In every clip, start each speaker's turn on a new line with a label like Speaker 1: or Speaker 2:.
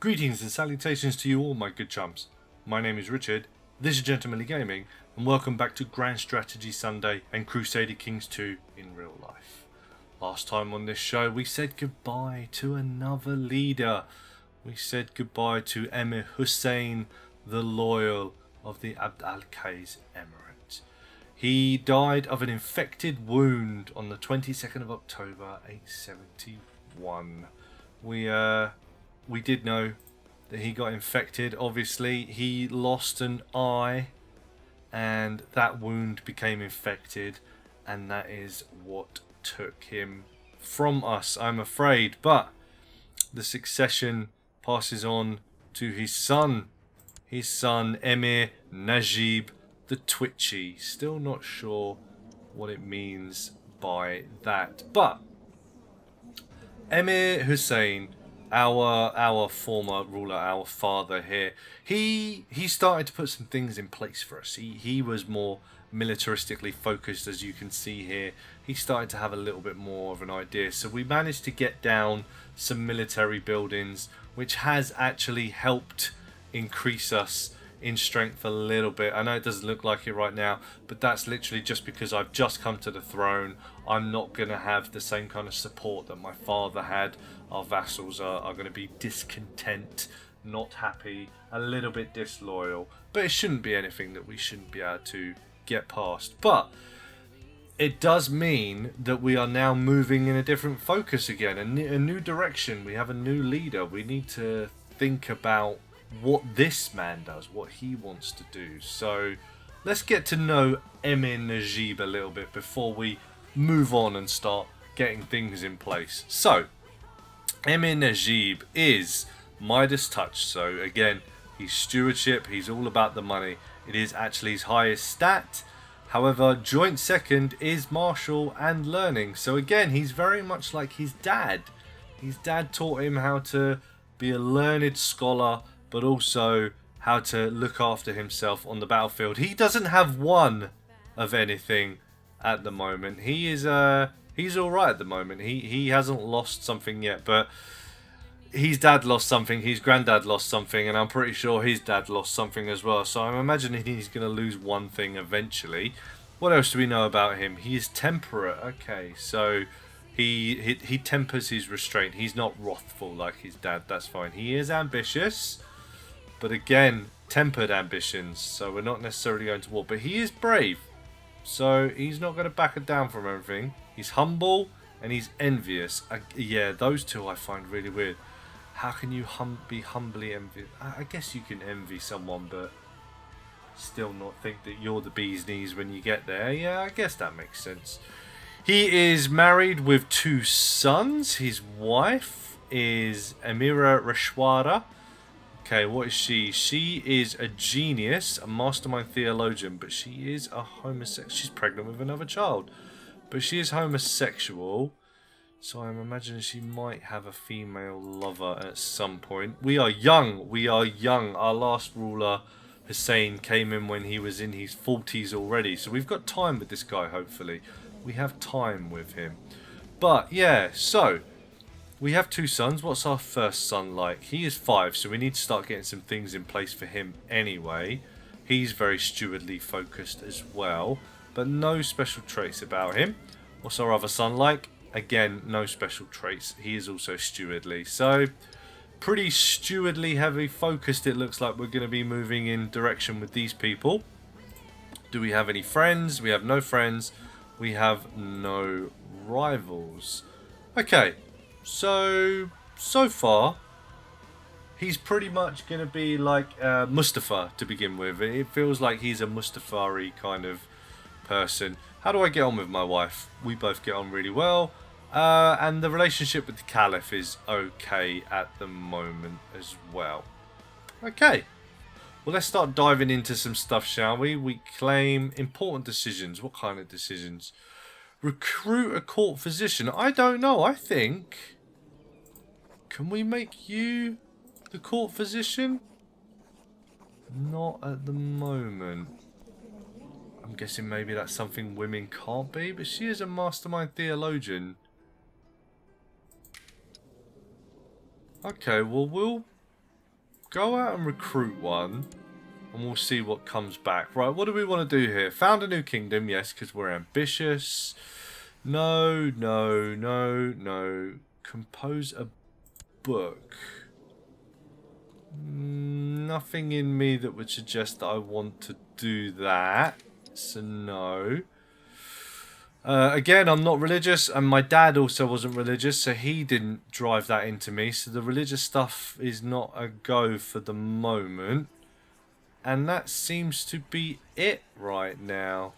Speaker 1: Greetings and salutations to you all, my good chums. My name is Richard, this is Gentlemanly Gaming, and welcome back to Grand Strategy Sunday and Crusader Kings 2 in real life. Last time on this show, we said goodbye to another leader. We said goodbye to Emir Hussein, the Loyal of the Abd al-Qais Emirate. He died of an infected wound on the 22nd of October, 871. We did know that he got infected. Obviously, he lost an eye and that wound became infected, and that is what took him from us, I'm afraid. But the succession passes on to his son Emir Najib the Twitchy. Still not sure what it means by that, but Emir Hussein, our former ruler, our father here, he started to put some things in place for us. He was more militaristically focused, as you can see here. He started to have a little bit more of an idea, so we managed to get down some military buildings, which has actually helped increase us in strength a little bit. I know it doesn't look like it right now, but that's literally just because I've just come to the throne. I'm not going to have the same kind of support that my father had. Our vassals are going to be discontent, not happy, a little bit disloyal, but it shouldn't be anything that we shouldn't be able to get past. But it does mean that we are now moving in a different focus again, a new direction. We have a new leader. We need to think about what this man does, what he wants to do. So let's get to know Emir Najib a little bit before we move on and start getting things in place. So Emir Najib is Midas touch. So again, he's stewardship, he's all about the money. It is actually his highest stat. However, joint second is martial and learning. So again, he's very much like his dad. His dad taught him how to be a learned scholar, but also how to look after himself on the battlefield. He doesn't have one of anything at the moment. He's all right at the moment. He hasn't lost something yet, but his dad lost something, his granddad lost something, and I'm pretty sure his dad lost something as well. So I'm imagining he's going to lose one thing eventually. What else do we know about him? He is temperate. Okay, so he tempers his restraint. He's not wrathful like his dad. That's fine. He is ambitious, but again, tempered ambitions, so we're not necessarily going to war. But he is brave, so he's not going to back it down from everything. He's humble and he's envious. Yeah, those two I find really weird. How can you be humbly envious? I guess you can envy someone, but still not think that you're the bee's knees when you get there. Yeah, I guess that makes sense. He is married with 2 sons. His wife is Amira Rashwara. Okay, what is she? She is a genius, a mastermind theologian, but she is a homosexual. She's pregnant with another child, but she is homosexual, so I'm imagining she might have a female lover at some point. We are young. Our last ruler, Hussein, came in when he was in his 40s already, so we've got time with this guy, hopefully. We have time with him. But, yeah, so we have 2 sons. What's our first son like? He is 5, so we need to start getting some things in place for him anyway. He's very stewardly focused as well, but no special traits about him. What's our other son like? Again, no special traits. He is also stewardly. So, pretty stewardly heavy focused it looks like we're going to be moving in direction with these people. Do we have any friends? We have no friends. We have no rivals. Okay. So far, he's pretty much going to be like Mustafa to begin with. It feels like he's a Mustafari kind of person. How do I get on with my wife? We both get on really well. And the relationship with the Caliph is okay at the moment as well. Okay. Well, let's start diving into some stuff, shall we? We claim important decisions. What kind of decisions? Recruit a court physician. I don't know. I think... Can we make you the court physician? Not at the moment. I'm guessing maybe that's something women can't be, but she is a mastermind theologian. Okay, well, go out and recruit one. And we'll see what comes back. Right, what do we want to do here? Found a new kingdom, yes, because we're ambitious. No, no, no, no. Compose a book. Nothing in me that would suggest that I want to do that. So no. Again, I'm not religious, and my dad also wasn't religious, so he didn't drive that into me. So the religious stuff is not a go for the moment. And that seems to be it right now.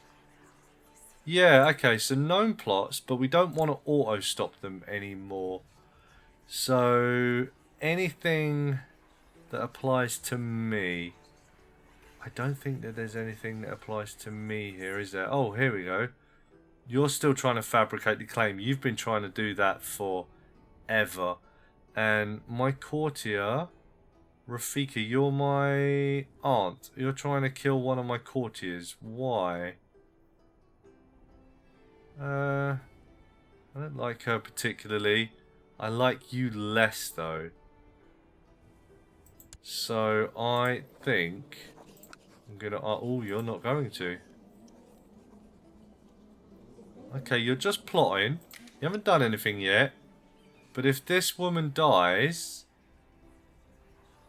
Speaker 1: Yeah, okay, so known plots, but we don't want to auto-stop them anymore. So, anything that applies to me. I don't think that there's anything that applies to me here, is there? Oh, here we go. You're still trying to fabricate the claim. You've been trying to do that forever. And my courtier... Rafika, you're my aunt. You're trying to kill one of my courtiers. Why? I don't like her particularly. I like you less, though. So, I think... I'm gonna... Oh, you're not going to. Okay, you're just plotting. You haven't done anything yet. But if this woman dies...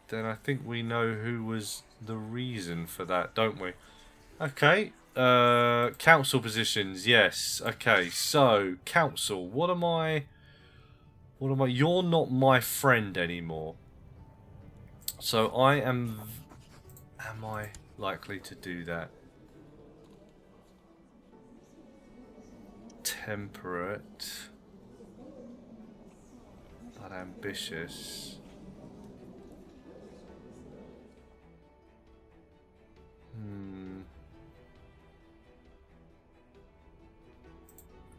Speaker 1: then I think we know who was the reason for that, don't we? Okay. Council positions, yes. Okay, so, council. What am I... You're not my friend anymore. So, I am... Am I likely to do that? Temperate. But ambitious.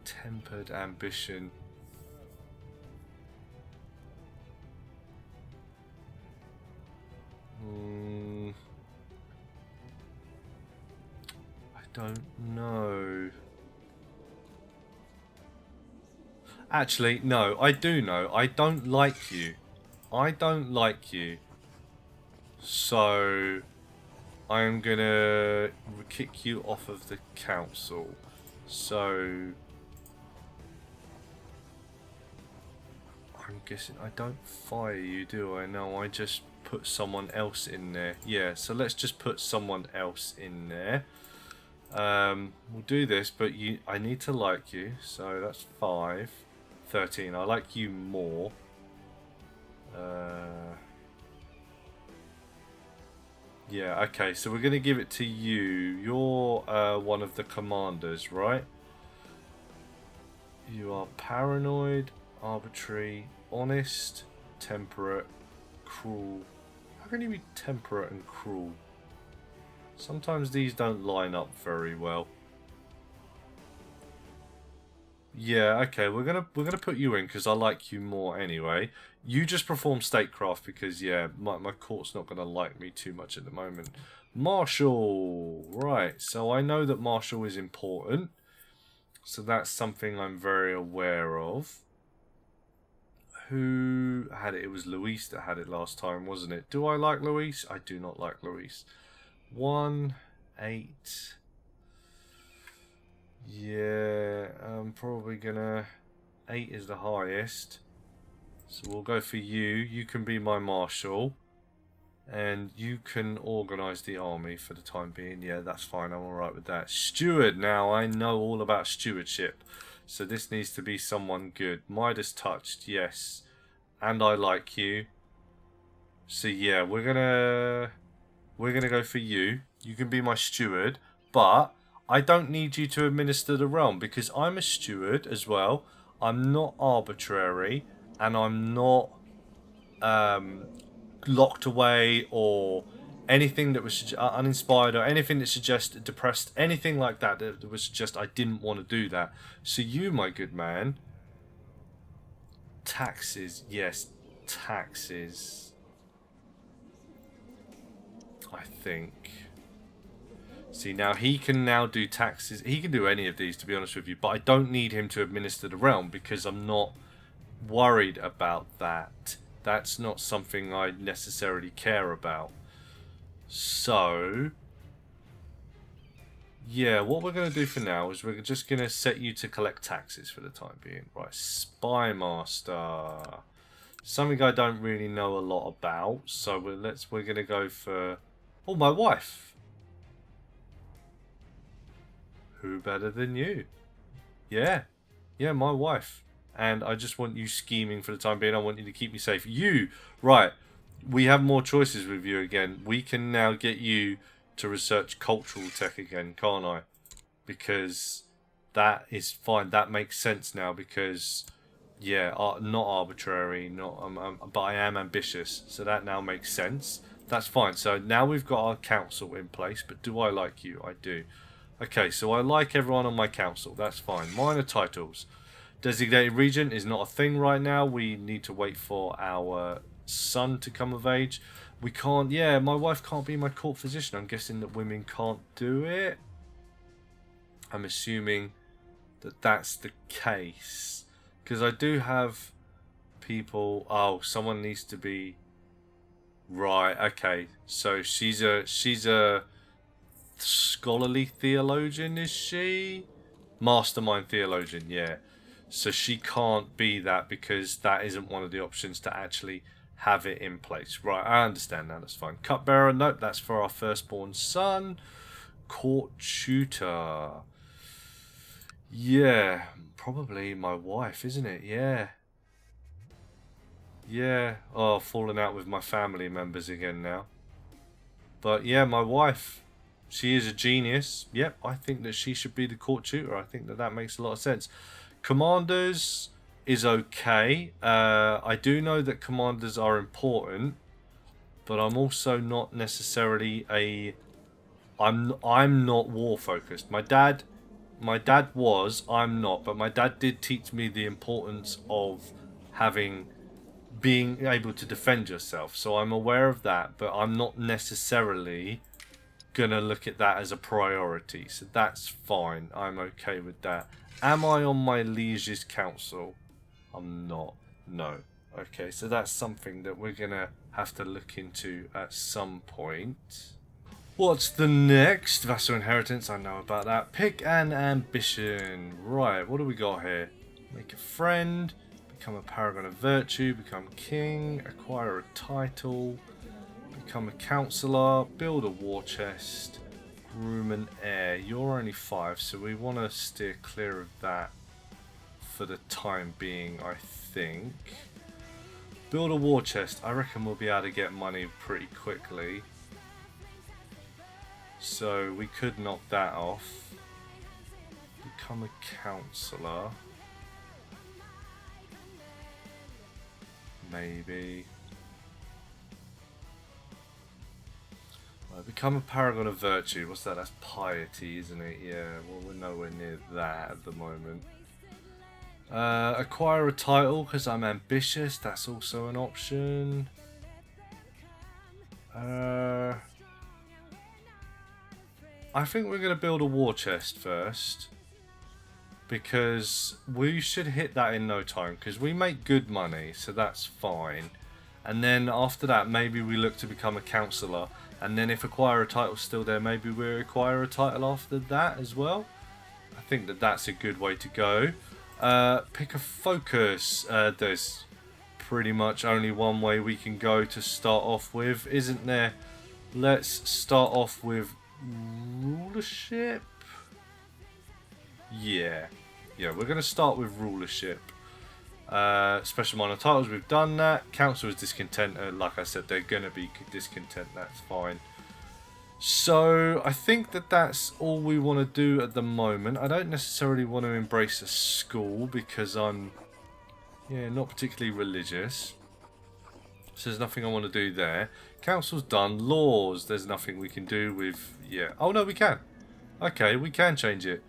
Speaker 1: Tempered ambition. I don't know. Actually, no, I do know. I don't like you. I don't like you. So... I'm gonna kick you off of the council. So... I'm guessing I don't fire you, do I? No, I just put someone else in there. Yeah, so let's just put someone else in there. We'll do this, but I need to like you. So that's 5. 13. I like you more. Yeah, okay, so we're going to give it to you. You're one of the commanders, right? You are paranoid, arbitrary, honest, temperate, cruel. How can you be temperate and cruel? Sometimes these don't line up very well. Yeah, okay, we're gonna put you in because I like you more anyway. You just perform statecraft because yeah, my court's not gonna like me too much at the moment. Marshal, right? So I know that Marshal is important, so that's something I'm very aware of. Who had it? It was Luis that had it last time, wasn't it? Do I like Luis? I do not like Luis. 1, 8. Yeah, I'm probably gonna... 8 is the highest. So we'll go for you. You can be my marshal. And you can organise the army for the time being. Yeah, that's fine. I'm alright with that. Steward. Now, I know all about stewardship. So this needs to be someone good. Midas touched. Yes. And I like you. So yeah, we're gonna go for you. You can be my steward. But I don't need you to administer the realm because I'm a steward as well. I'm not arbitrary. And I'm not locked away or anything that was uninspired or anything that suggests depressed, anything like that that would suggest I didn't want to do that. So you, my good man, taxes, yes, taxes, I think. See, now he can now do taxes. He can do any of these, to be honest with you, but I don't need him to administer the realm because I'm not worried about that. That's not something I necessarily care about. So, yeah, what we're going to do for now is we're just going to set you to collect taxes for the time being. Right, Spy Master. Something I don't really know a lot about, so we're going to go for... Oh, my wife. Who better than you? Yeah. Yeah, my wife. And I just want you scheming for the time being. I want you to keep me safe. You! Right. We have more choices with you again. We can now get you to research cultural tech again, can't I? Because that is fine. That makes sense now because, yeah, not arbitrary, but I am ambitious. So that now makes sense. That's fine. So now we've got our council in place. But do I like you? I do. Okay, so I like everyone on my council. That's fine. Minor titles. Designated region is not a thing right now. We need to wait for our son to come of age. We can't... Yeah, my wife can't be my court physician. I'm guessing that women can't do it. I'm assuming that that's the case. Because I do have people... Oh, someone needs to be... Right, okay. So she's a scholarly theologian, is she? Mastermind theologian, yeah. So she can't be that because that isn't one of the options to actually have it in place. Right, I understand now, that's fine. Cupbearer, nope, that's for our firstborn son. Court tutor. Yeah, probably my wife, isn't it? Yeah. Yeah. Oh, falling out with my family members again now. But yeah, my wife. She is a genius. Yep, I think that she should be the court tutor. I think that that makes a lot of sense. Commanders is okay. I do know that commanders are important, but I'm also not necessarily a... I'm not war focused. My dad was. I'm not, but my dad did teach me the importance of being able to defend yourself. So I'm aware of that, but I'm not necessarily gonna look at that as a priority. So that's fine. I'm okay with that. Am I on my liege's council? I'm not. No. Okay, so that's something that we're gonna have to look into at some point. What's the next? Vassal inheritance, I know about that. Pick an ambition. Right, what do we got here? Make a friend, become a paragon of virtue, become king, acquire a title, become a councillor, build a war chest, groom an heir. You're only 5, so we want to steer clear of that for the time being, I think. Build a war chest. I reckon we'll be able to get money pretty quickly. So we could knock that off. Become a councillor. Maybe. Become a paragon of virtue. What's that? That's piety, isn't it? Yeah, well, we're nowhere near that at the moment. Acquire a title because I'm ambitious. That's also an option. I think we're going to build a war chest first. Because we should hit that in no time. Because we make good money, so that's fine. And then after that, maybe we look to become a councillor. And then if acquire a title's still there, maybe we acquire a title after that as well. I think that that's a good way to go. Pick a focus. There's pretty much only one way we can go to start off with, isn't there? Let's start off with rulership. Yeah, we're going to start with rulership. Special minor titles, we've done that. Council is discontent. Like I said, they're going to be discontent. That's fine. So I think that that's all we want to do at the moment. I don't necessarily want to embrace a school because I'm, not particularly religious. So there's nothing I want to do there. Council's done. Laws, there's nothing we can do with. Oh no, we can. Okay, we can change it.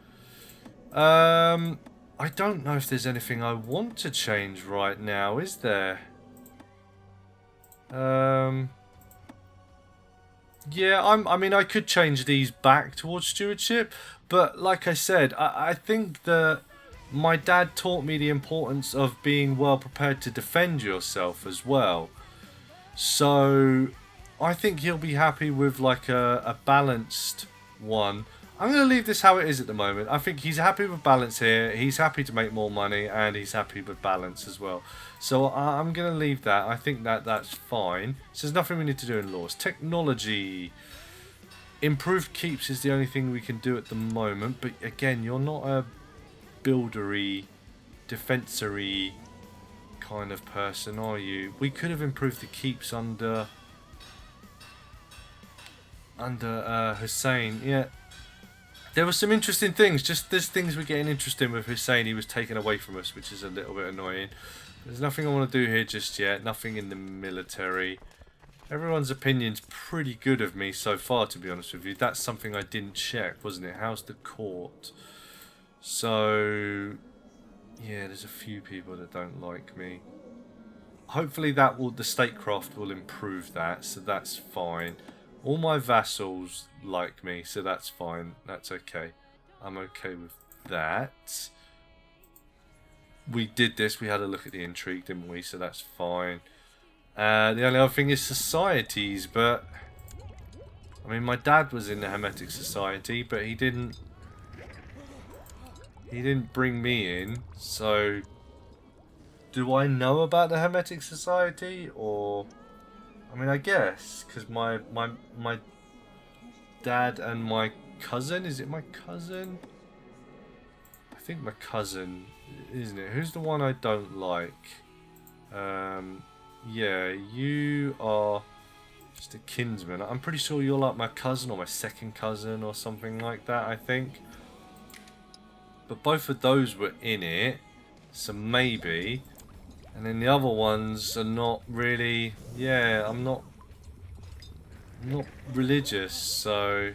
Speaker 1: I don't know if there's anything I want to change right now, is there? Yeah, I mean, I could change these back towards stewardship, but like I said, I think that my dad taught me the importance of being well prepared to defend yourself as well. So I think he'll be happy with like a balanced one. I'm going to leave this how it is at the moment. I think he's happy with balance here. He's happy to make more money, and he's happy with balance as well. So I'm going to leave that. I think that's fine. So there's nothing we need to do in laws. Technology. Improved keeps is the only thing we can do at the moment. But again, you're not a buildery, defensory kind of person, are you? We could have improved the keeps under Hussein. Yeah. There were some interesting things. Just there's things we're getting interested in with Hussein. He was taken away from us, which is a little bit annoying. There's nothing I want to do here just yet. Nothing in the military. Everyone's opinion's pretty good of me so far, to be honest with you. That's something I didn't check, wasn't it? How's the court? So, yeah, there's a few people that don't like me. Hopefully the statecraft will improve that, so that's fine. All my vassals like me, so that's fine. That's okay. I'm okay with that. We did this. We had a look at the intrigue, didn't we? So that's fine. The only other thing is societies, but... I mean, my dad was in the Hermetic Society, but he didn't bring me in, so... Do I know about the Hermetic Society, or... I mean, I guess, because my dad and my cousin, is it my cousin? I think my cousin, isn't it? Who's the one I don't like? Yeah, you are just a kinsman. I'm pretty sure you're like my cousin or my second cousin or something like that, I think. But both of those were in it, so maybe... And then the other ones are not really... Yeah, I'm not religious, so...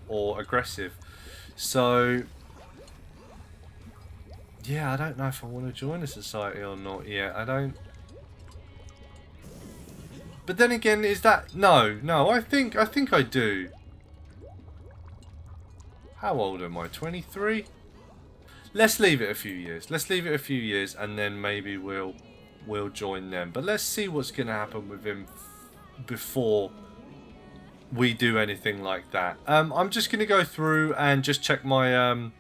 Speaker 1: Or aggressive. So... Yeah, I don't know if I want to join a society or not yet. I don't... But then again, is that... No, I think I do. How old am I? 23? Let's leave it a few years. Let's leave it a few years, and then maybe we'll join them. But let's see what's going to happen with him before we do anything like that. I'm just going to go through and just check my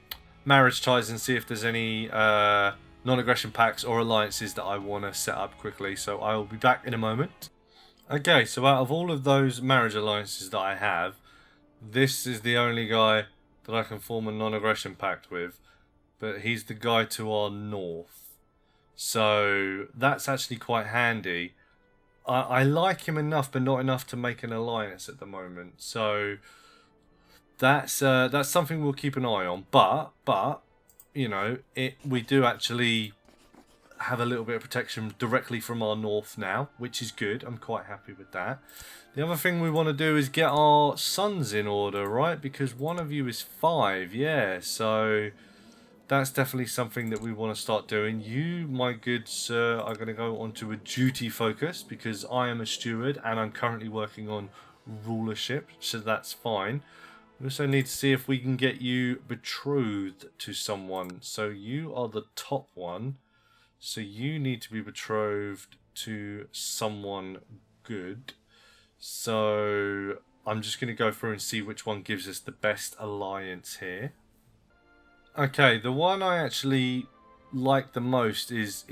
Speaker 1: marriage ties and see if there's any non-aggression pacts or alliances that I want to set up quickly. So I will be back in a moment. Okay, so out of all of those marriage alliances that I have, this is the only guy that I can form a non-aggression pact with. But he's the guy to our north. So that's actually quite handy. I like him enough, but not enough to make an alliance at the moment. So that's something we'll keep an eye on. But you know, we do actually have a little bit of protection directly from our north now, which is good. I'm quite happy with that. The other thing we want to do is get our sons in order, right? Because one of you is 5, yeah. So that's definitely something that we want to start doing. You, my good sir, are going to go onto a duty focus because I am a steward and I'm currently working on rulership, so that's fine. We also need to see if we can get you betrothed to someone. So you are the top one. So you need to be betrothed to someone good. So I'm just going to go through and see which one gives us the best alliance here. Okay, the one I actually like the most is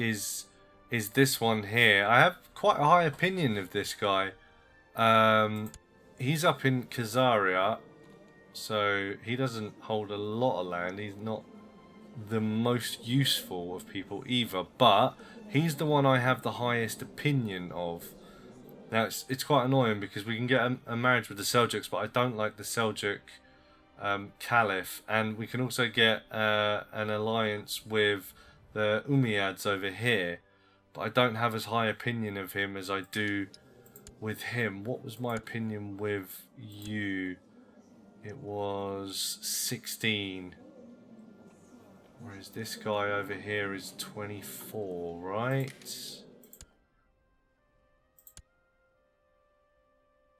Speaker 1: this one here. I have quite a high opinion of this guy. He's up in Khazaria, so he doesn't hold a lot of land. He's not the most useful of people either, but he's the one I have the highest opinion of. Now it's quite annoying because we can get a marriage with the Seljuks, but I don't like the Seljuk Caliph, and we can also get an alliance with the Umayyads over here, but I don't have as high opinion of him as I do with him. What was my opinion with you? It was 16. Whereas this guy over here is 24, right?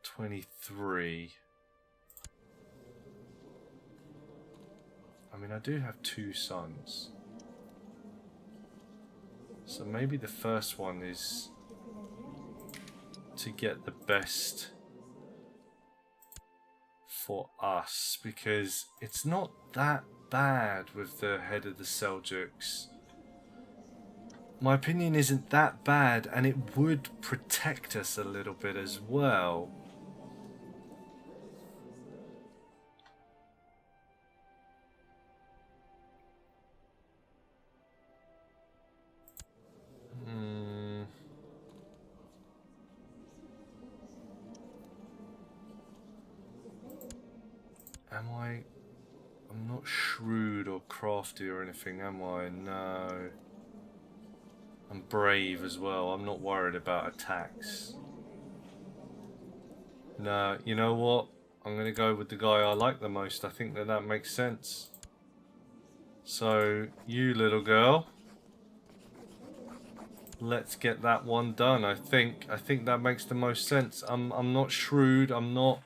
Speaker 1: 23. I mean, I do have 2 sons. So maybe the first one is to get the best for us, because it's not that bad with the head of the Seljuks. My opinion isn't that bad, and it would protect us a little bit as well. I'm not shrewd or crafty or anything, am I? No. I'm brave as well. I'm not worried about attacks. No, you know what? I'm going to go with the guy I like the most. I think that makes sense. So, you little girl, let's get that one done. I think that makes the most sense. I'm not shrewd. I'm not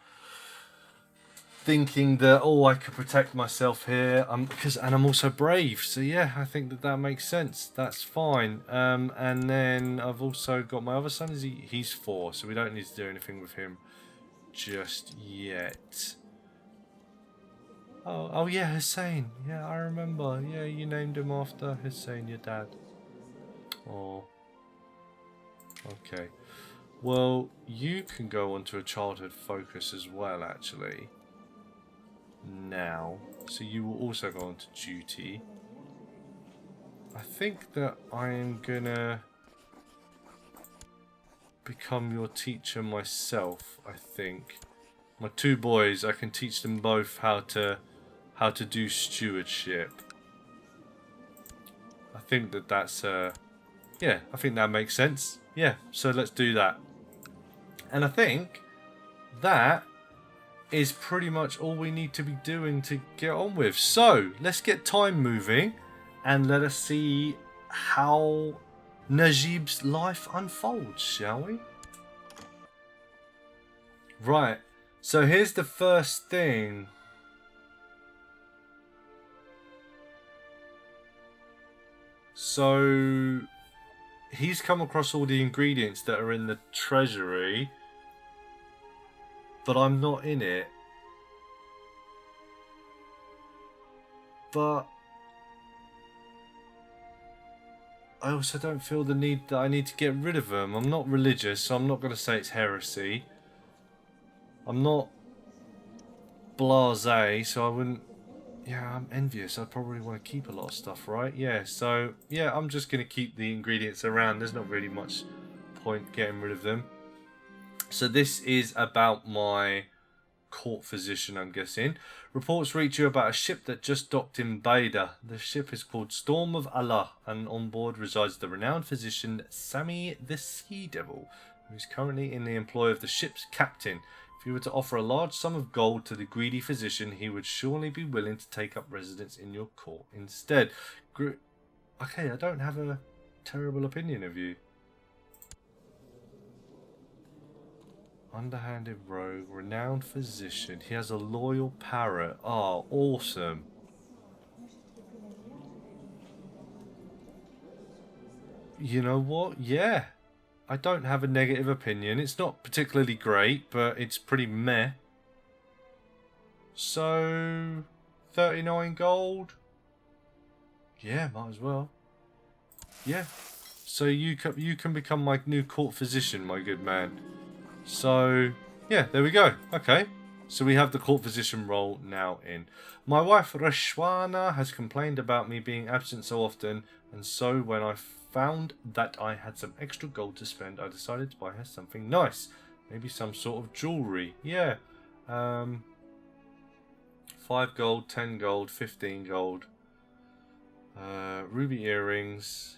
Speaker 1: thinking that, oh, I could protect myself here. And I'm also brave. So yeah, I think that makes sense. That's fine. And then I've also got my other son. He's 4, so we don't need to do anything with him just yet. Oh yeah, Hussein. Yeah, I remember. Yeah, you named him after Hussein, your dad. Oh. Okay. Well, you can go on to a childhood focus as well, actually. Now. So you will also go on to duty. I think that I am gonna become your teacher myself, I think. My 2 boys, I can teach them both how to do stewardship. I think that's yeah, I think that makes sense. Yeah, so let's do that. And I think that is pretty much all we need to be doing to get on with. So, let's get time moving and let us see how Najib's life unfolds, shall we? Right, so here's the first thing. So, he's come across all the ingredients that are in the treasury, but I'm not in it. But I also don't feel the need that I need to get rid of them. I'm not religious, so I'm not going to say it's heresy. I'm not blasé, so I wouldn't... Yeah, I'm envious. I probably want to keep a lot of stuff, right? Yeah, so... Yeah, I'm just going to keep the ingredients around. There's not really much point getting rid of them. So this is about my court physician, I'm guessing. Reports reach you about a ship that just docked in Baida. The ship is called Storm of Allah, and on board resides the renowned physician Sami the Sea Devil, who is currently in the employ of the ship's captain. If you were to offer a large sum of gold to the greedy physician, he would surely be willing to take up residence in your court instead. Okay, I don't have a terrible opinion of you. Underhanded rogue, renowned physician. He has a loyal parrot. Oh, awesome. You know what? Yeah. I don't have a negative opinion. It's not particularly great, but it's pretty meh. So, 39 gold? Yeah, might as well. Yeah. So you can become my new court physician, my good man. So, yeah, there we go. Okay. So we have the court physician role now in. My wife, Rashwana, has complained about me being absent so often, and so when I found that I had some extra gold to spend, I decided to buy her something nice. Maybe some sort of jewellery. Yeah. 5 gold, 10 gold, 15 gold. Ruby earrings.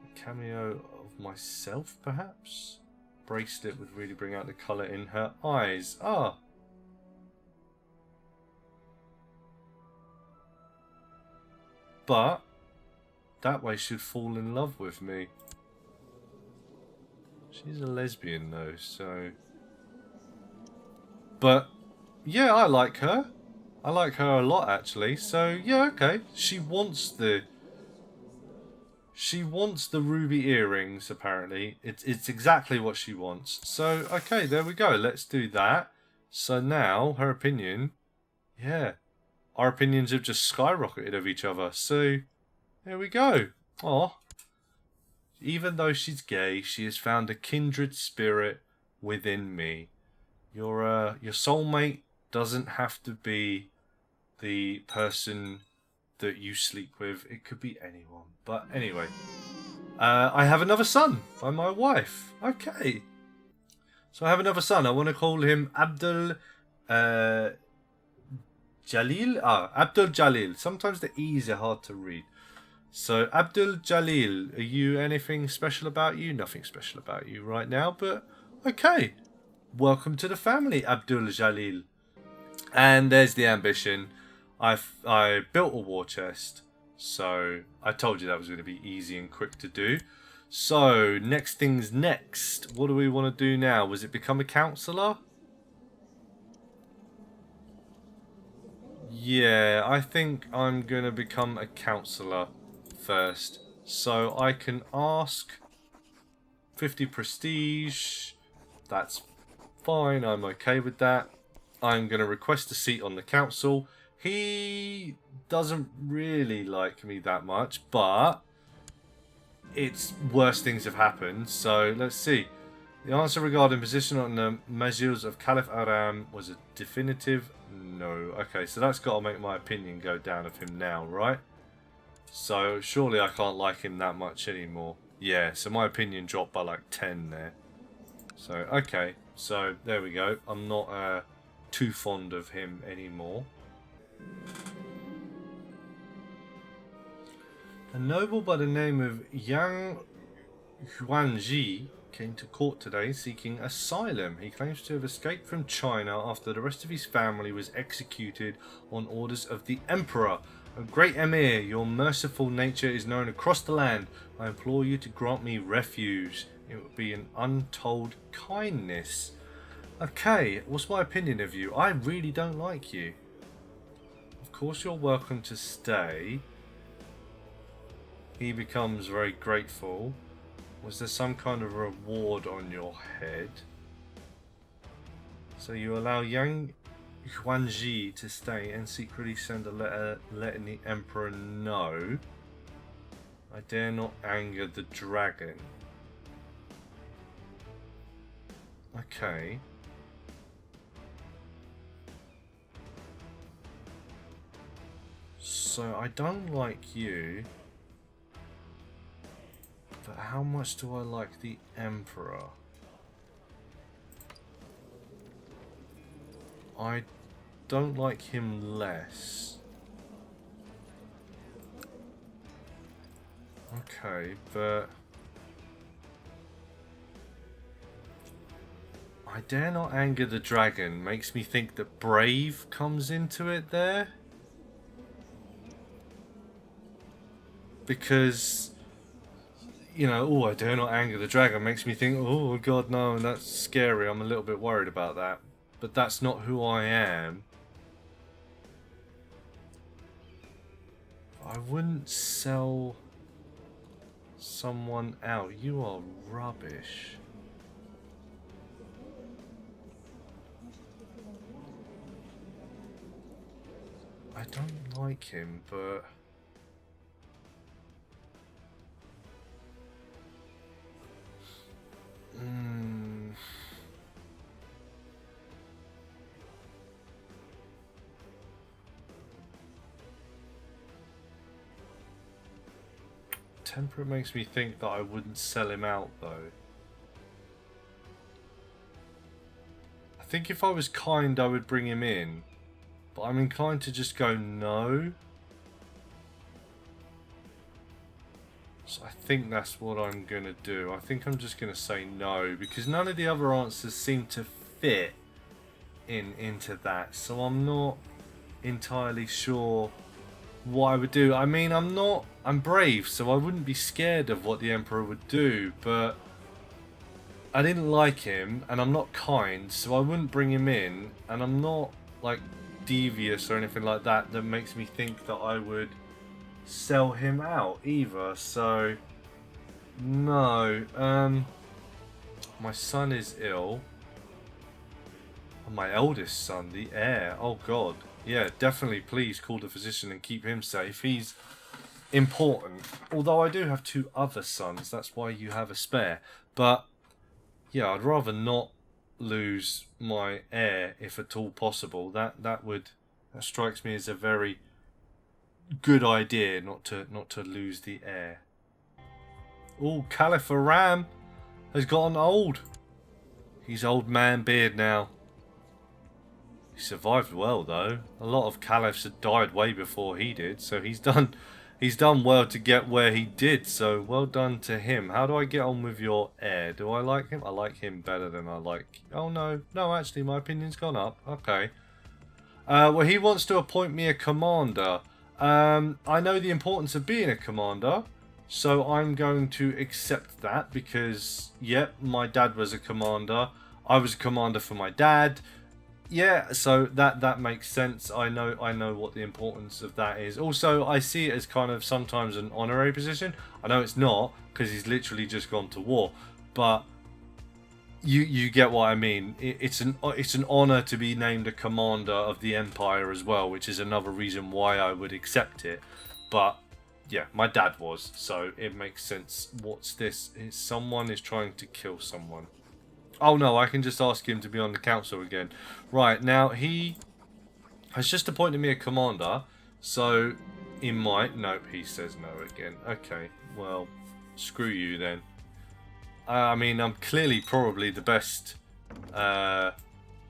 Speaker 1: A cameo of myself, perhaps? Bracelet would really bring out the colour in her eyes. Ah. But that way she'd fall in love with me. She's a lesbian though, so... But, yeah, I like her. I like her a lot, actually. So, yeah, okay. She wants the She wants the ruby earrings, apparently. It's exactly what she wants. So, okay, there we go. Let's do that. So now, her opinion... Yeah. Our opinions have just skyrocketed of each other. So, there we go. Aw. Even though she's gay, she has found a kindred spirit within me. Your soulmate doesn't have to be the person that you sleep with. It could be anyone. But anyway, I have another son by my wife. Okay. So I have another son. I want to call him Abdul Jalil. Abdul Jalil. Sometimes the E's are hard to read. So, Abdul Jalil, are you anything special about you? Nothing special about you right now, but okay. Welcome to the family, Abdul Jalil. And there's the ambition. I built a war chest, so I told you that was going to be easy and quick to do. So, next things next. What do we want to do now? Was it become a councillor? Yeah, I think I'm going to become a councillor first. So I can ask 50 prestige. That's fine. I'm okay with that. I'm going to request a seat on the council. He doesn't really like me that much, but it's worse things have happened. So let's see. The answer regarding position on the measures of Caliph Aram was a definitive no. Okay, so that's got to make my opinion go down of him now, right? So surely I can't like him that much anymore. Yeah, so my opinion dropped by like 10 there. So, okay. So, there we go. I'm not too fond of him anymore. A noble by the name of Yang Huanji came to court today seeking asylum. He claims to have escaped from China after the rest of his family was executed on orders of the Emperor. O great Emir, your merciful nature is known across the land. I implore you to grant me refuge. It would be an untold kindness. Okay, what's my opinion of you? I really don't like you. Of course you're welcome to stay. He becomes very grateful. Was there some kind of reward on your head? So you allow Yang Huanji to stay and secretly send a letter letting the Emperor know. I dare not anger the dragon. Okay. So I don't like you. But how much do I like the Emperor? I don't like him less. Okay, but I dare not anger the dragon makes me think that brave comes into it there. Because, you know, oh, I dare not anger the dragon makes me think, oh god, no, that's scary. I'm a little bit worried about that. But that's not who I am. I wouldn't sell someone out. You are rubbish. I don't like him, but Temperate makes me think that I wouldn't sell him out, though. I think if I was kind, I would bring him in. But I'm inclined to just go no. So I think that's what I'm going to do. I think I'm just going to say no. Because none of the other answers seem to fit into that. So I'm not entirely sure what I would do. I mean, I'm brave, so I wouldn't be scared of what the Emperor would do, but I didn't like him, and I'm not kind, so I wouldn't bring him in, and I'm not, like, devious or anything like that that makes me think that I would sell him out either. So no. My son is ill. My eldest son, the heir. Oh God. Yeah, definitely. Please call the physician and keep him safe. He's important. Although I do have 2 other sons. That's why you have a spare. But yeah, I'd rather not lose my heir if at all possible. That strikes me as a very good idea, not to lose the heir. Oh, Caliph Aram has gotten old. He's old man beard now. He survived well though. A lot of caliphs had died way before he did, so he's done well to get where he did, so well done to him. How do I get on with your heir? Do I like him? I like him better than I like... Oh no, actually my opinion's gone up. Okay. Well, he wants to appoint me a commander. I know the importance of being a commander, so I'm going to accept that because, yep, my dad was a commander. I was a commander for my dad. Yeah, so that makes sense. I know what the importance of that is. Also, I see it as kind of sometimes an honorary position. I know it's not because he's literally just gone to war, but you get what I mean. It's an honor to be named a commander of the empire as well, which is another reason why I would accept it. But yeah, my dad was, so it makes sense. What's this? Someone is trying to kill someone. Oh no, I can just ask him to be on the council again. Right, now he has just appointed me a commander, so he might... Nope, he says no again. Okay, well, screw you then. I mean, I'm clearly probably the best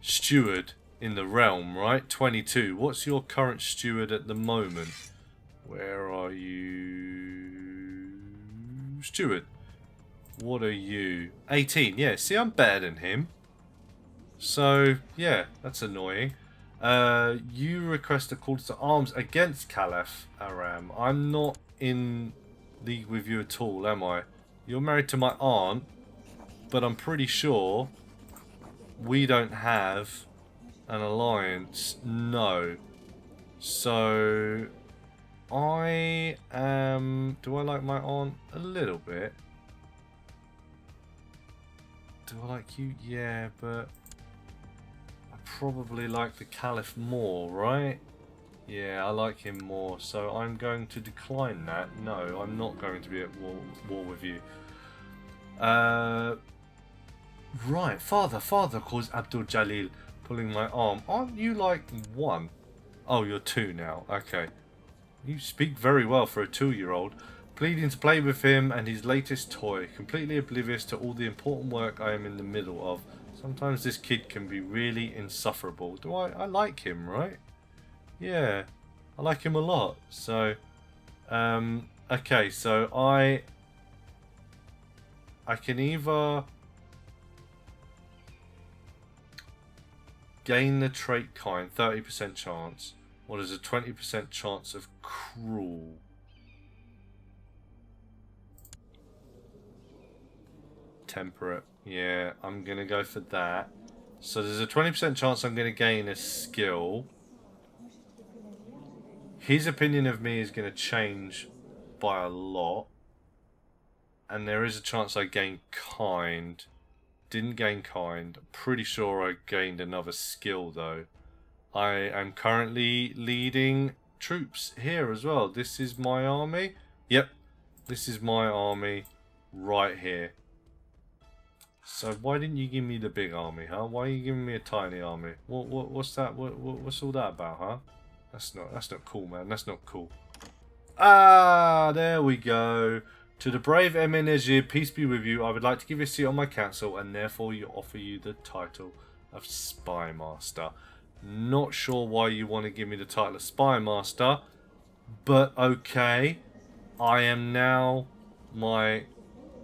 Speaker 1: steward in the realm, right? 22. What's your current steward at the moment? Where are you? Steward. What are you? 18. Yeah, see, I'm better than him. So, yeah, that's annoying. You request a call to arms against Caliph Aram. I'm not in league with you at all, am I? You're married to my aunt, but I'm pretty sure we don't have an alliance. No. So, I am... Do I like my aunt? A little bit. Do I like you? Yeah, but I probably like the Caliph more, right? Yeah, I like him more, so I'm going to decline that. No, I'm not going to be at war with you. Right, father, calls Abdul Jalil, pulling my arm. Aren't you like 1? Oh, you're 2 now. Okay. You speak very well for a 2-year-old. Pleading to play with him and his latest toy, completely oblivious to all the important work I am in the middle of. Sometimes this kid can be really insufferable. I like him, right? Yeah, I like him a lot. So, okay, so I can either gain the trait kind, 30% chance, or there's a 20% chance of cruel. Temperate. Yeah, I'm going to go for that. So there's a 20% chance I'm going to gain a skill. His opinion of me is going to change by a lot. And there is a chance I gain kind. Didn't gain kind. I'm pretty sure I gained another skill though. I am currently leading troops here as well. This is my army. Yep. This is my army right here. So why didn't you give me the big army, huh? Why are you giving me a tiny army? What's that? What's all that about, huh? That's not cool, man. That's not cool. Ah, there we go. To the brave Emin Najib, peace be with you. I would like to give you a seat on my council and therefore offer you the title of Spy Master. Not sure why you want to give me the title of Spy Master, but okay. I am now my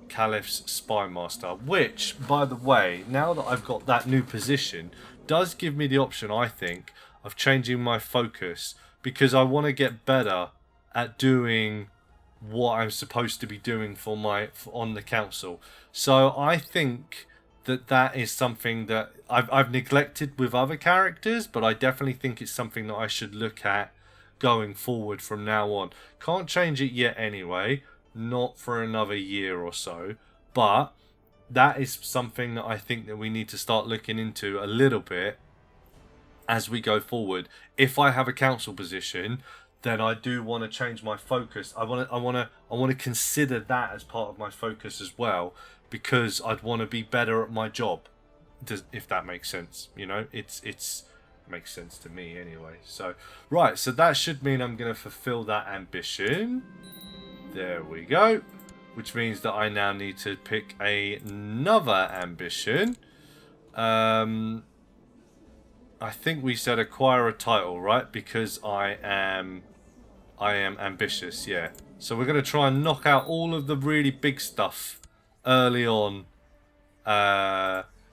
Speaker 1: Caliph's Spy Master, which, by the way, now that I've got that new position, does give me the option, I think, of changing my focus, because I want to get better at doing what I'm supposed to be doing on the council. So I think that is something that I've neglected with other characters, but I definitely think it's something that I should look at going forward from now on. Can't change it yet anyway, not for another year or so, but that is something that I think that we need to start looking into a little bit as we go forward. If I have a council position, then I do want to change my focus. I want to consider that as part of my focus as well, because I'd want to be better at my job. If that makes sense, you know, it's makes sense to me anyway. So right, so that should mean I'm going to fulfill that ambition. There we go. Which means that I now need to pick another ambition. I think we said acquire a title, right? Because I am ambitious, yeah. So we're going to try and knock out all of the really big stuff early on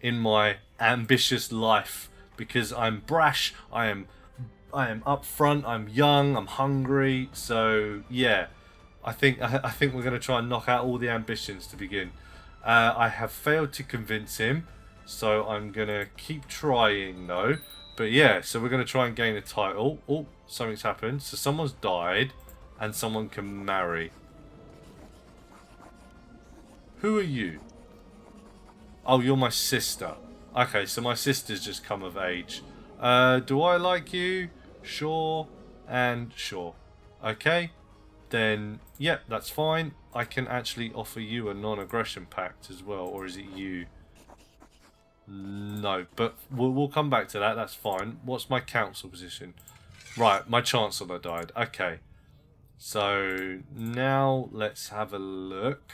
Speaker 1: in my ambitious life, because I'm brash, I am upfront, I'm young, I'm hungry. So yeah, I think we're going to try and knock out all the ambitions to begin. I have failed to convince him, so I'm going to keep trying though. But yeah, so we're going to try and gain a title. Oh, something's happened. So someone's died and someone can marry. Who are you? Oh, you're my sister. Okay, so my sister's just come of age. Do I like you? Sure and sure. Okay, then yep, that's fine. I can actually offer you a non-aggression pact as well, or is it you? No, but we'll come back to that. That's fine. What's my council position? Right, my chancellor died. Okay, so now let's have a look.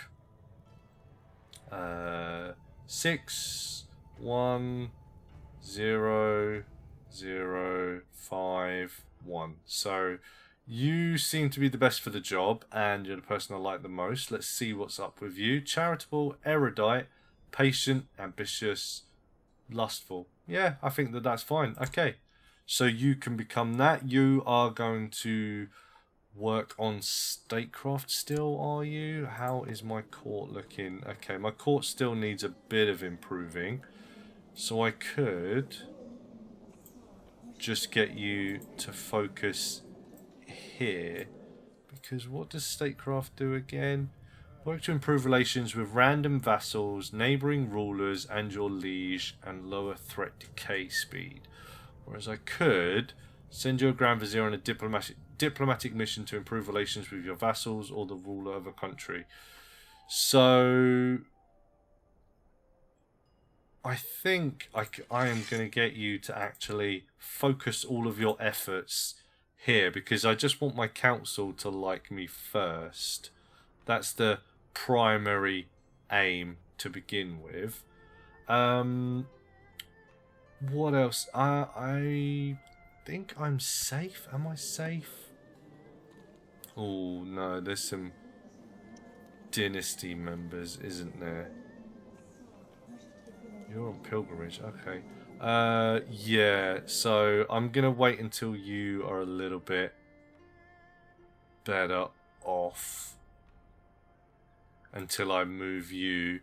Speaker 1: 6 1 0 0 5 1. So you seem to be the best for the job, and you're the person I like the most. Let's see what's up with you. Charitable, erudite, patient, ambitious, lustful. Yeah, I think that that's fine. Okay, so you can become that. You are going to work on statecraft still, are you? How is my court looking? Okay, my court still needs a bit of improving, so I could just get you to focus here, because what does statecraft do again? Work to improve relations with random vassals, neighbouring rulers and your liege, and lower threat decay speed. Whereas I could send your Grand Vizier on a diplomatic mission to improve relations with your vassals or the ruler of a country. So I think I am going to get you to actually focus all of your efforts here, because I just want my council to like me first. That's the primary aim to begin with. What else? I think I'm safe. Am I safe? Oh no, there's some dynasty members, isn't there? You're on pilgrimage, okay. Yeah, so I'm gonna wait until you are a little bit better off until I move you.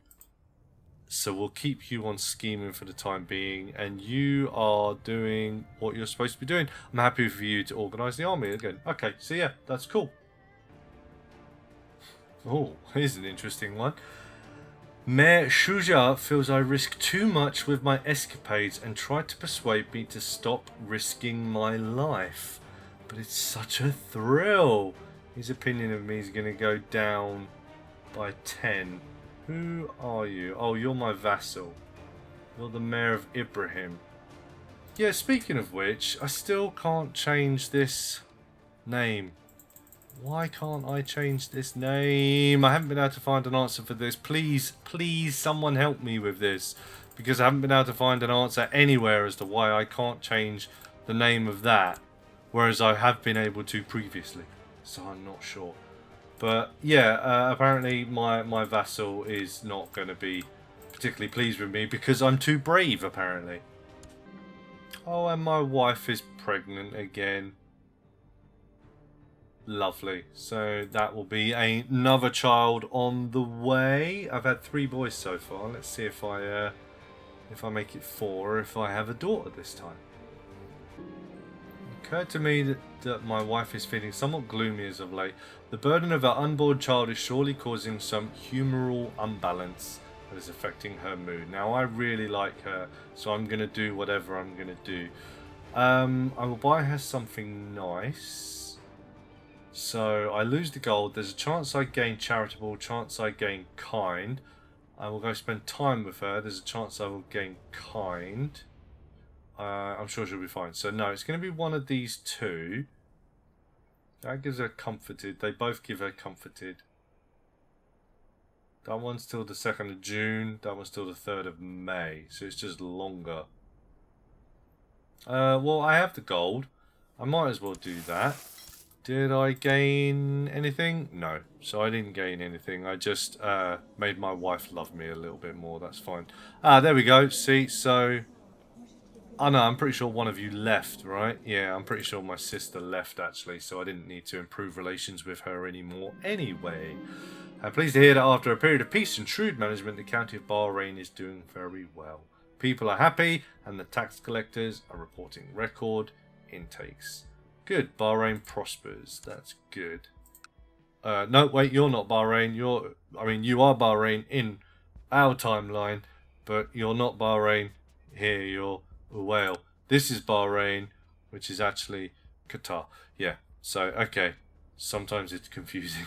Speaker 1: So we'll keep you on scheming for the time being, and you are doing what you're supposed to be doing. I'm happy for you to organise the army again. Okay, so yeah, that's cool. Oh, here's an interesting one. Mayor Shuja feels I risk too much with my escapades and tried to persuade me to stop risking my life. But it's such a thrill. His opinion of me is going to go down by 10. Who are you? Oh, you're my vassal. You're the mayor of Ibrahim. Yeah, speaking of which, I still can't change this name. Why can't I change this name? I haven't been able to find an answer for this. Please, please, someone help me with this. Because I haven't been able to find an answer anywhere as to why I can't change the name of that. Whereas I have been able to previously. So I'm not sure. But yeah, apparently my vassal is not going to be particularly pleased with me because I'm too brave, apparently. Oh, and my wife is pregnant again. Lovely. So that will be another child on the way. I've had 3 boys so far. Let's see if I make it 4 or if I have a daughter this time. occurred to me that my wife is feeling somewhat gloomy as of late. The burden of her unborn child is surely causing some humoral unbalance that is affecting her mood. Now, I really like her, so I'm going to do whatever I'm going to do. I will buy her something nice. So, I lose the gold. There's a chance I gain charitable, chance I gain kind. I will go spend time with her. There's a chance I will gain kind. I'm sure she'll be fine. So no, it's going to be one of these two. That gives her comforted. They both give her comforted. That one's till the 2nd of June. That one's till the 3rd of May. So it's just longer. Well, I have the gold. I might as well do that. Did I gain anything? No. So I didn't gain anything. I just made my wife love me a little bit more. That's fine. There we go. See, so... Oh no, I'm pretty sure one of you left, right? Yeah, I'm pretty sure my sister left actually, so I didn't need to improve relations with her anymore anyway. I'm pleased to hear that after a period of peace and shrewd management, the county of Bahrain is doing very well. People are happy, and the tax collectors are reporting record intakes. Good, Bahrain prospers. That's good. No, wait, you're not Bahrain. You are Bahrain in our timeline, but you're not Bahrain here. You're Whale. This is Bahrain, which is actually Qatar. Yeah, so, okay. Sometimes it's confusing.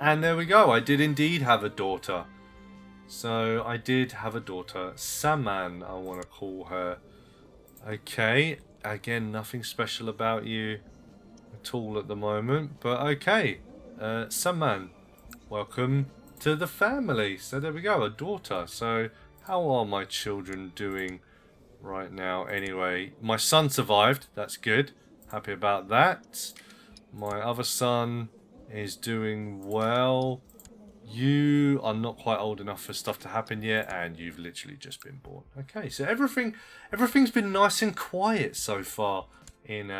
Speaker 1: And there we go. I did indeed have a daughter. So, I did have a daughter. Saman, I want to call her. Okay. Again, nothing special about you at all at the moment. But, okay. Saman, welcome to the family. So, there we go. A daughter. So, how are my children doing right now? Anyway, my son survived. That's good. Happy about that. My other son is doing well. You are not quite old enough for stuff to happen yet, and you've literally just been born. Okay, so everything's been nice and quiet so far in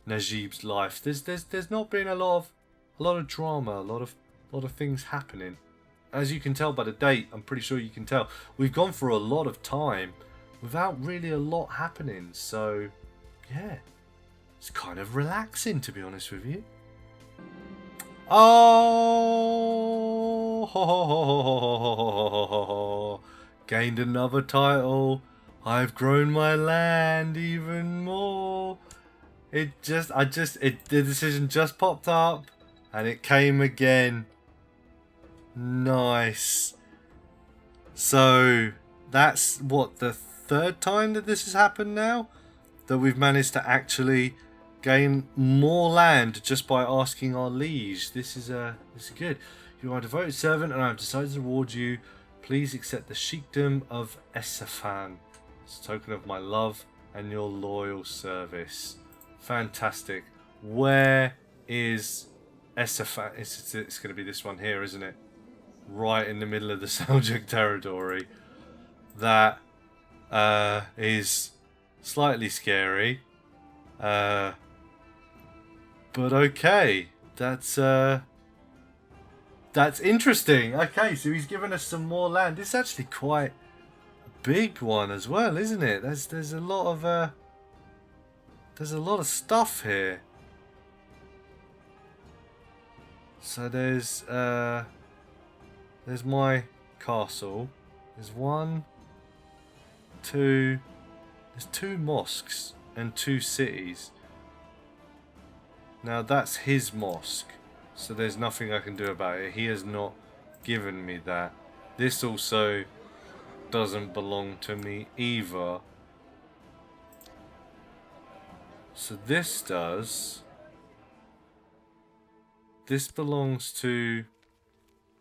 Speaker 1: Najib's life. There's not been a lot of drama, a lot of things happening. As you can tell by the date, I'm pretty sure you can tell, we've gone for a lot of time without really a lot happening, so yeah, it's kind of relaxing, to be honest with you. Oh, gained another title. I've grown my land even more. The decision just popped up, and it came again. Nice. So that's what, the 3rd time that this has happened now, that we've managed to actually gain more land just by asking our liege. This is good. You are a devoted servant, and I have decided to reward you. Please accept the sheikdom of Esafan. It's a token of my love and your loyal service. Fantastic. Where is Esafan? It's going to be this one here, isn't it? Right in the middle of the Seljuk territory. That is slightly scary. But okay. That's interesting. Okay, so he's given us some more land. It's actually quite a big one as well, isn't it? There's a lot of stuff here. So there's my castle. There's there's 2 mosques and 2 cities. Now that's his mosque, so there's nothing I can do about it. He has not given me that. This also doesn't belong to me either. So this does. This belongs to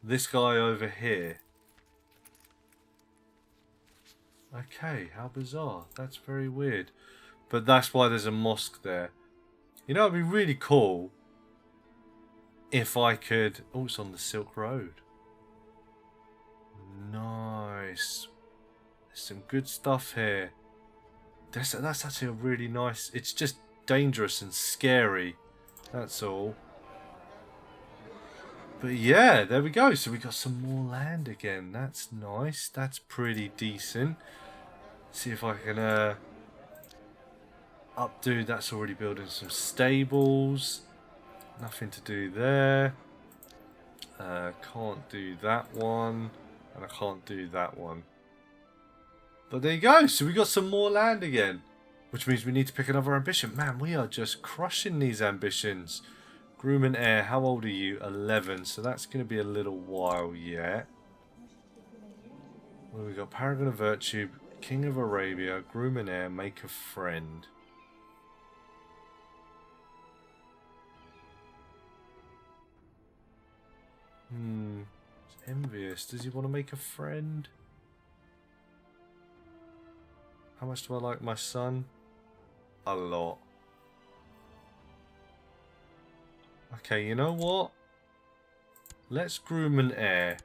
Speaker 1: this guy over here. Okay, how bizarre. That's very weird. But that's why there's a mosque there. You know, it'd be really cool if I could... Oh, it's on the Silk Road. Nice. There's some good stuff here. That's actually a really nice... It's just dangerous and scary. That's all. But yeah, there we go. So we got some more land again. That's nice. That's pretty decent. See if I can Updo, that's already building some stables. Nothing to do there. Can't do that one. And I can't do that one. But there you go. So we got some more land again. Which means we need to pick another ambition. Man, we are just crushing these ambitions. Groom and heir, how old are you? 11. So that's going to be a little while yet. Well, we got Paragon of Virtue, King of Arabia, Groom and heir, make a friend. It's envious. Does he want to make a friend? How much do I like my son? A lot. Okay, you know what? Let's groom an heir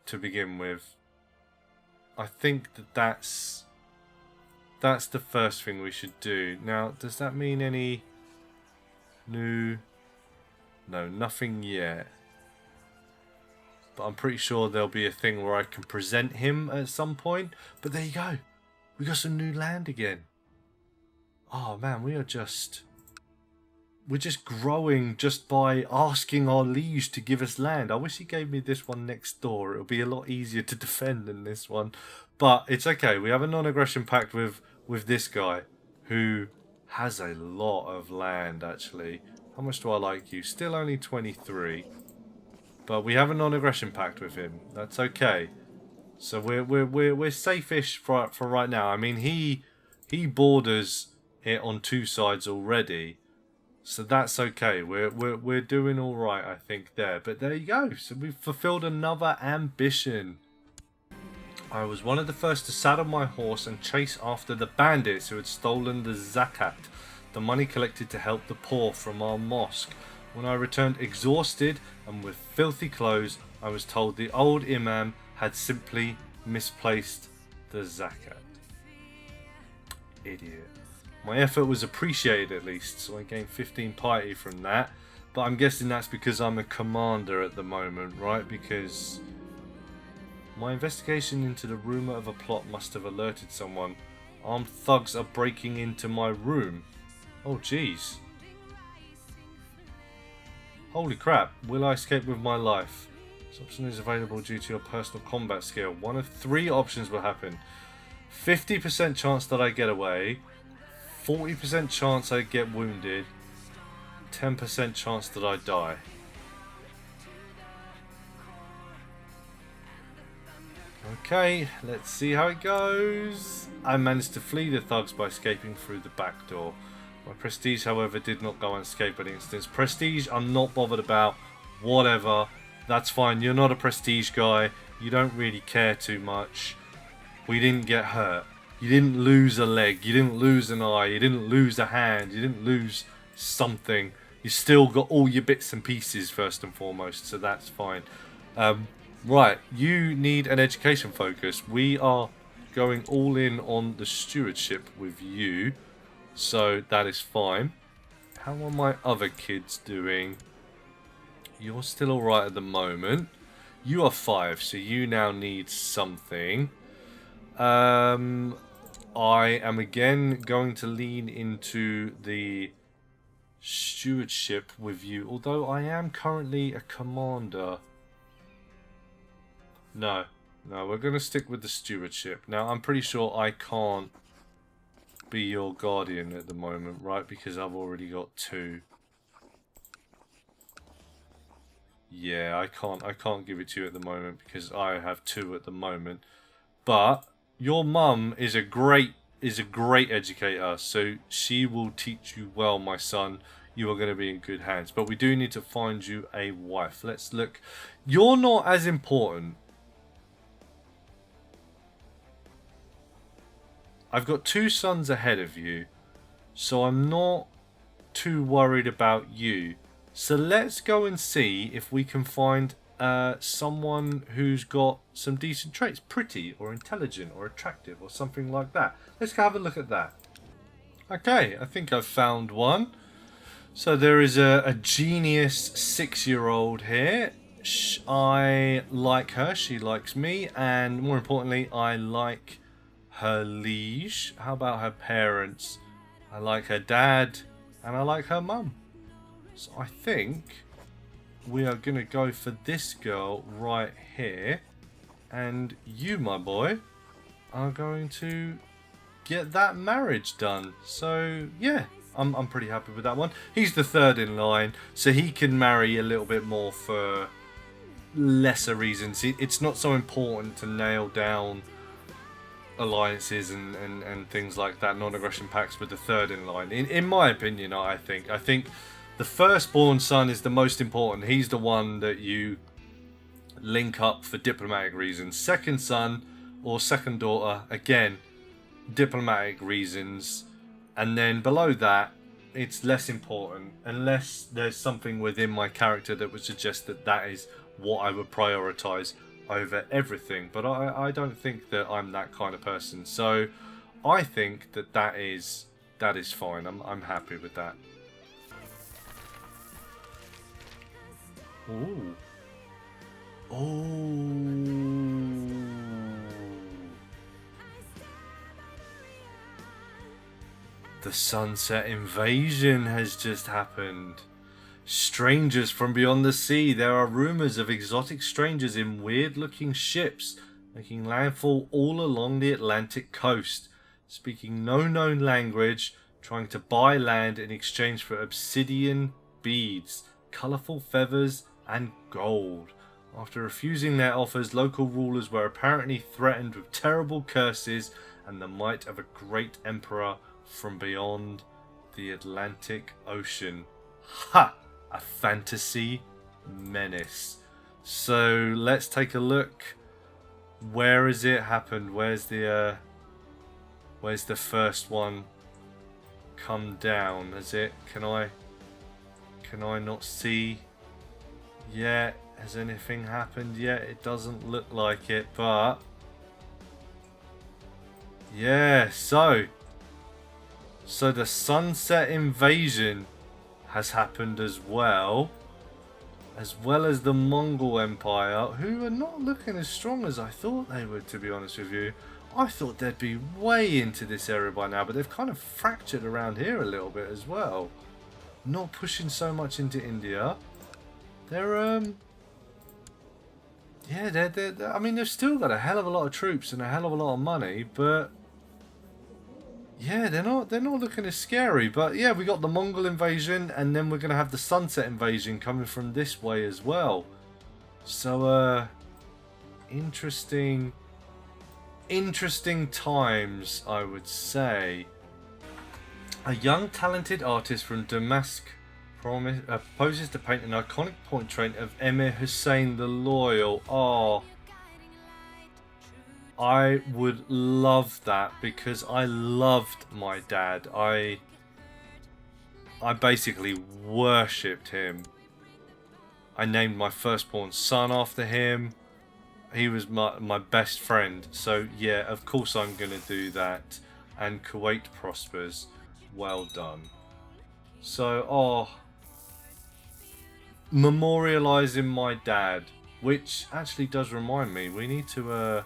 Speaker 1: to begin with. I think that's the first thing we should do. Now, does that mean any new... No, nothing yet. But I'm pretty sure there'll be a thing where I can present him at some point. But there you go. We got some new land again. Oh man, we're just growing just by asking our liege to give us land. I wish he gave me this one next door. It'll be a lot easier to defend than this one. But it's okay. We have a non-aggression pact with this guy who has a lot of land actually. How much do I like you? Still only 23. But we have a non-aggression pact with him. That's okay. So we're safe-ish for right now. I mean, he borders it on two sides already, so that's okay. We're doing all right, I think there. But there you go. So we've fulfilled another ambition. I was one of the first to saddle my horse and chase after the bandits who had stolen the zakat, the money collected to help the poor from our mosque. When I returned exhausted and with filthy clothes, I was told the old imam had simply misplaced the zakat. Idiot. My effort was appreciated at least, so I gained 15 piety from that. But I'm guessing that's because I'm a commander at the moment, right? Because my investigation into the rumour of a plot must have alerted someone. Armed thugs are breaking into my room. Oh jeez. Holy crap, will I escape with my life? This option is available due to your personal combat skill. One of 3 options will happen. 50% chance that I get away, 40% chance I get wounded, 10% chance that I die. Okay, let's see how it goes. I managed to flee the thugs by escaping through the back door. My prestige, however, did not go unscathed by the instance. Prestige, I'm not bothered about. Whatever. That's fine. You're not a prestige guy. You don't really care too much. We didn't get hurt. You didn't lose a leg. You didn't lose an eye. You didn't lose a hand. You didn't lose something. You still got all your bits and pieces first and foremost. So that's fine. Right. You need an education focus. We are going all in on the stewardship with you. So that is fine. How are my other kids doing? You're still alright at the moment. You are 5, so you now need something. I am again going to lean into the stewardship with you. Although I am currently a commander. No, we're going to stick with the stewardship. Now, I'm pretty sure I can't be your guardian at the moment, right? Because I've already got 2. Yeah, I can't give it to you at the moment because I have 2 at the moment. But your mum is a great educator, so she will teach you well, my son. You are going to be in good hands. But we do need to find you a wife. Let's look. You're not as important. I've got 2 sons ahead of you, so I'm not too worried about you. So let's go and see if we can find someone who's got some decent traits. Pretty or intelligent or attractive or something like that. Let's go have a look at that. Okay, I think I've found one. So there is a genius 6-year-old here. I like her, she likes me, and more importantly, I like her liege. How about her parents? I like her dad, and I like her mum. So I think we are going to go for this girl right here. And you, my boy, are going to get that marriage done. So yeah, I'm pretty happy with that one. He's the third in line, so he can marry a little bit more for lesser reasons. It's not so important to nail down alliances and things like that, non-aggression pacts with the third in line. In my opinion, I think the firstborn son is the most important. He's the one that you link up for diplomatic reasons. Second son or second daughter, again, diplomatic reasons. And then below that, it's less important unless there's something within my character that would suggest that that is what I would prioritize over everything. But I don't think that I'm that kind of person. So I think that is fine. I'm happy with that. Ooh. Oh. The Sunset Invasion has just happened. Strangers from beyond the sea. There are rumors of exotic strangers in weird-looking ships making landfall all along the Atlantic coast, speaking no known language, trying to buy land in exchange for obsidian beads, colourful feathers, and gold. After refusing their offers, local rulers were apparently threatened with terrible curses and the might of a great emperor from beyond the Atlantic Ocean. Ha! A fantasy menace. So let's take a look. Where has it happened? Where's the first one come down? Has it? Can I not see yet? Has anything happened yet? It doesn't look like it, but yeah, so the Sunset Invasion has happened as well as the Mongol Empire, who are not looking as strong as I thought they would, to be honest with you. I thought they'd be way into this area by now, but they've kind of fractured around here a little bit as well. Not pushing so much into India. They're yeah, they're I mean, they've still got a hell of a lot of troops and a hell of a lot of money, but yeah, they're not looking as scary. But yeah, we got the Mongol invasion, and then we're gonna have the Sunset Invasion coming from this way as well. So interesting times, I would say. A young talented artist from Damascus proposes to paint an iconic portrait of Emir Hussein the Loyal. Oh, I would love that, because I loved my dad. I basically worshipped him. I named my firstborn son after him. He was my best friend. So yeah, of course I'm gonna do that. And Kuwait prospers. Well done. So, memorializing my dad, which actually does remind me, we need to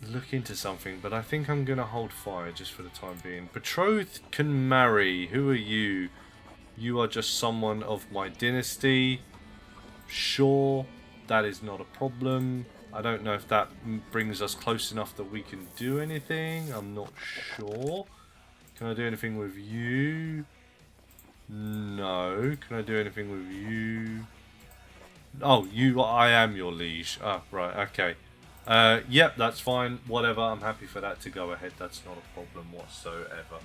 Speaker 1: look into something, but I think I'm gonna hold fire just for the time being. Betrothed can marry. Who are you? You are just someone of my dynasty. Sure, that is not a problem. I don't know if that brings us close enough that we can do anything. I'm not sure. Can I do anything with you? No. Can I do anything with you? Oh, I am your liege. Ah, right, okay. Yep, that's fine. Whatever, I'm happy for that to go ahead. That's not a problem whatsoever.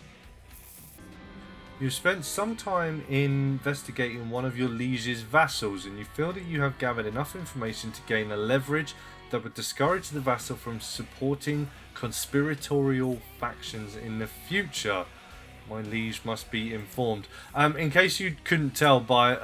Speaker 1: You've spent some time investigating one of your liege's vassals, and you feel that you have gathered enough information to gain a leverage that would discourage the vassal from supporting conspiratorial factions in the future. My liege must be informed. In case you couldn't tell by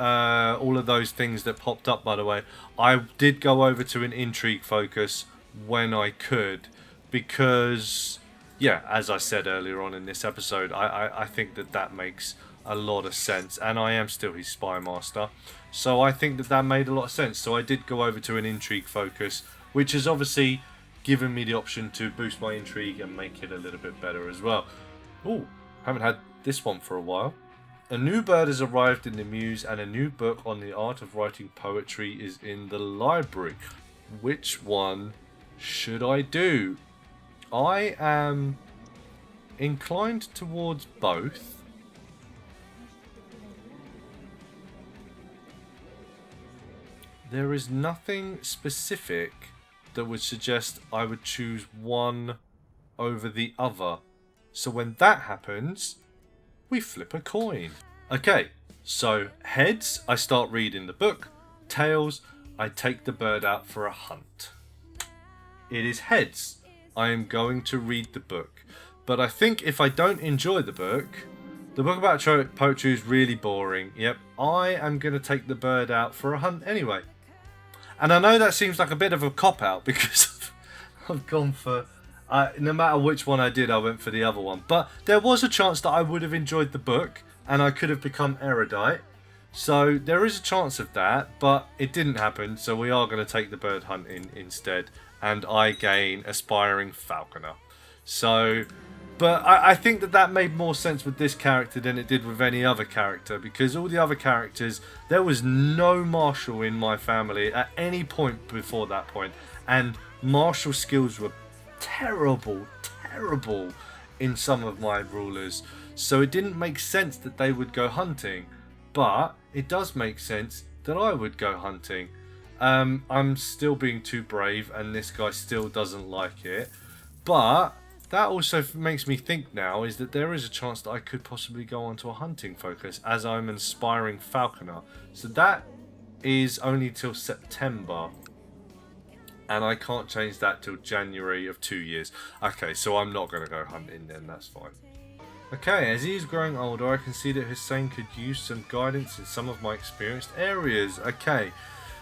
Speaker 1: all of those things that popped up, by the way, I did go over to an intrigue focus when I could, because yeah, as I said earlier on in this episode, I think that makes a lot of sense, and I am still his spy master, so I think that made a lot of sense. So I did go over to an intrigue focus, which has obviously given me the option to boost my intrigue and make it a little bit better as well. Oh, haven't had this one for a while. A new bird has arrived in the Muse, and a new book on the art of writing poetry is in the library. Which one should I do? I am inclined towards both. There is nothing specific that would suggest I would choose one over the other. So when that happens, we flip a coin. Okay, so heads, I start reading the book. Tails, I take the bird out for a hunt. It is heads. I am going to read the book. But I think if I don't enjoy the book about poetry is really boring. Yep, I am going to take the bird out for a hunt anyway. And I know that seems like a bit of a cop-out because I've gone for... no matter which one I did, I went for the other one. But there was a chance that I would have enjoyed the book and I could have become erudite. So there is a chance of that, but it didn't happen. So we are going to take the bird hunting instead. And I gain aspiring falconer. So... But I think that made more sense with this character than it did with any other character, because all the other characters, there was no martial in my family at any point before that point, and martial skills were terrible in some of my rulers, so it didn't make sense that they would go hunting, but it does make sense that I would go hunting. I'm still being too brave, and this guy still doesn't like it, but... That also makes me think now is that there is a chance that I could possibly go on to a hunting focus as I'm an aspiring falconer. So that is only till September. And I can't change that till January of 2 years. Okay, so I'm not going to go hunting then, that's fine. Okay, as he is growing older, I can see that Hussein could use some guidance in some of my experienced areas. Okay,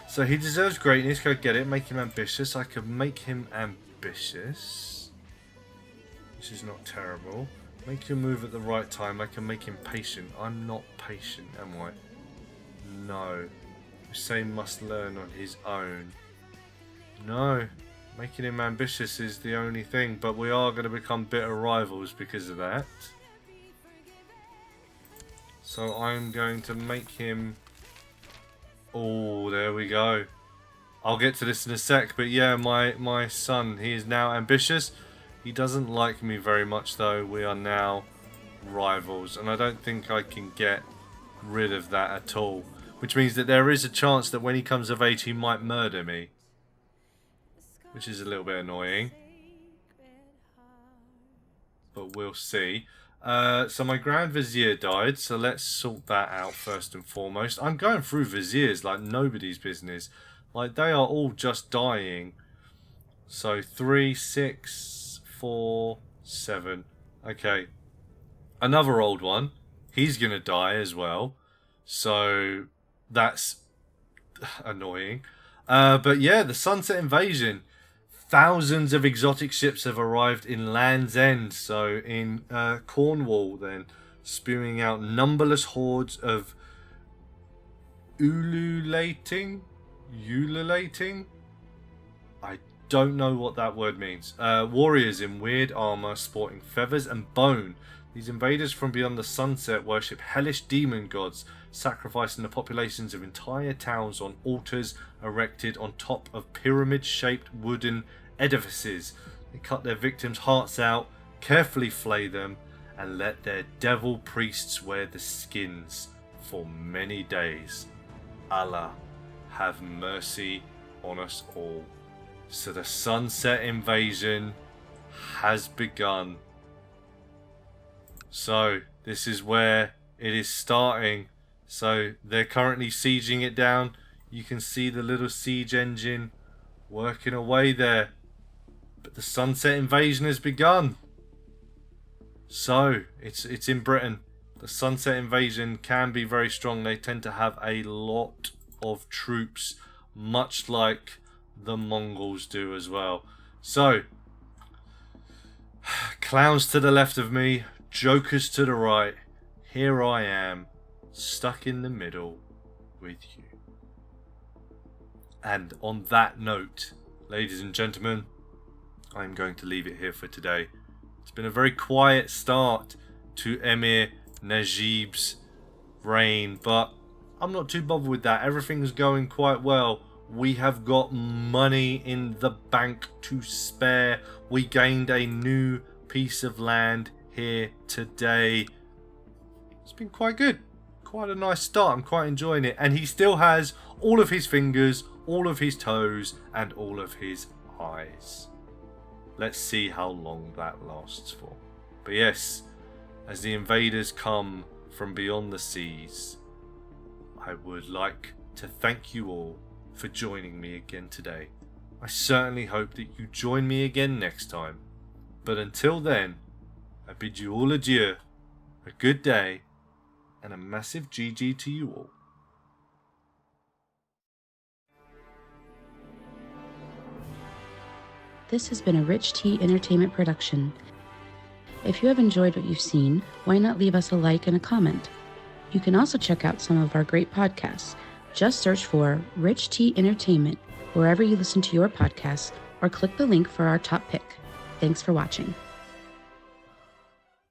Speaker 1: so he deserves greatness, go get it, make him ambitious. I could make him ambitious. This is not terrible. Make him move at the right time. I can make him patient. I'm not patient, am I? No. Hussein must learn on his own. No. Making him ambitious is the only thing, but we are going to become bitter rivals because of that. So I'm going to make him... Oh, there we go. I'll get to this in a sec, but yeah, my son, he is now ambitious. He doesn't like me very much though. We are now rivals, and I don't think I can get rid of that at all. Which means that there is a chance that when he comes of age he might murder me. Which is a little bit annoying. But we'll see. So my Grand Vizier died, so let's sort that out first and foremost. I'm going through Viziers like nobody's business. Like they are all just dying. So 3, 6... 4, 7. Okay. Another old one. He's going to die as well. So that's annoying. But yeah, the Sunset Invasion. Thousands of exotic ships have arrived in Land's End. So in Cornwall then. Spewing out numberless hordes of ululating? I don't know what that word means. Warriors in weird armor sporting feathers and bone. These invaders from beyond the sunset worship hellish demon gods, sacrificing the populations of entire towns on altars erected on top of pyramid-shaped wooden edifices. They cut their victims' hearts out, carefully flay them, and let their devil priests wear the skins for many days. Allah, have mercy on us all. So the Sunset Invasion has begun. So this is where it is starting. So they're currently sieging it down. You can see the little siege engine working away there. But the Sunset Invasion has begun. So it's in Britain. The Sunset Invasion can be very strong. They tend to have a lot of troops, much like the Mongols do as well. So, clowns to the left of me, jokers to the right. Here I am, stuck in the middle with you. And on that note, ladies and gentlemen, I'm going to leave it here for today. It's been a very quiet start to Emir Najib's reign, but I'm not too bothered with that. Everything's going quite well. We have got money in the bank to spare. We gained a new piece of land here today. It's been quite good. Quite a nice start. I'm quite enjoying it. And he still has all of his fingers, all of his toes, and all of his eyes. Let's see how long that lasts for. But yes, as the invaders come from beyond the seas, I would like to thank you all for joining me again today. I certainly hope that you join me again next time. But until then, I bid you all adieu, a good day, and a massive GG to you all.
Speaker 2: This has been a Rich T Entertainment production. If you have enjoyed what you've seen, why not leave us a like and a comment? You can also check out some of our great podcasts. Just search for Rich T Entertainment wherever you listen to your podcasts, or click the link for our top pick. Thanks for watching.